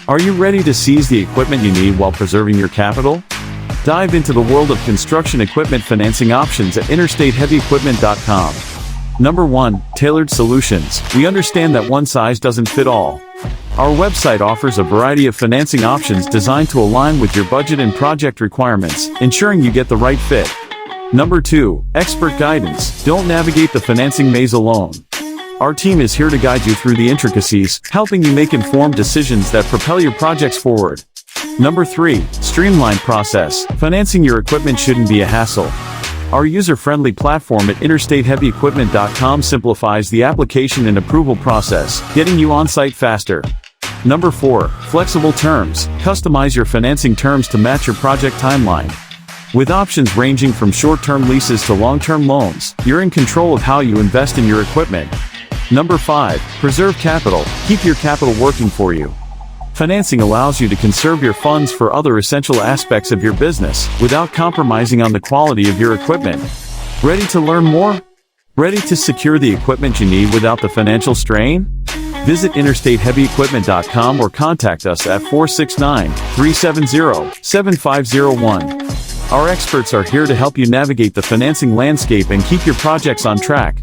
Are you ready to seize the equipment you need while preserving your capital? Dive into the world of construction equipment financing options at interstateheavyequipment.com. Number 1. Tailored solutions. We understand that one size doesn't fit all. Our website offers a variety of financing options designed to align with your budget and project requirements, ensuring you get the right fit. Number 2. Expert guidance. Don't navigate the financing maze alone. Our team is here to guide you through the intricacies, helping you make informed decisions that propel your projects forward. Number 3. Streamlined process. Financing your equipment shouldn't be a hassle. Our user-friendly platform at interstateheavyequipment.com simplifies the application and approval process, getting you on-site faster. Number 4. Flexible terms. Customize your financing terms to match your project timeline. With options ranging from short-term leases to long-term loans, you're in control of how you invest in your equipment. Number 5. Preserve capital. Keep your capital working for you. Financing allows you to conserve your funds for other essential aspects of your business, without compromising on the quality of your equipment. Ready to learn more? Ready to secure the equipment you need without the financial strain? Visit interstateheavyequipment.com or contact us at 469-370-7501. Our experts are here to help you navigate the financing landscape and keep your projects on track.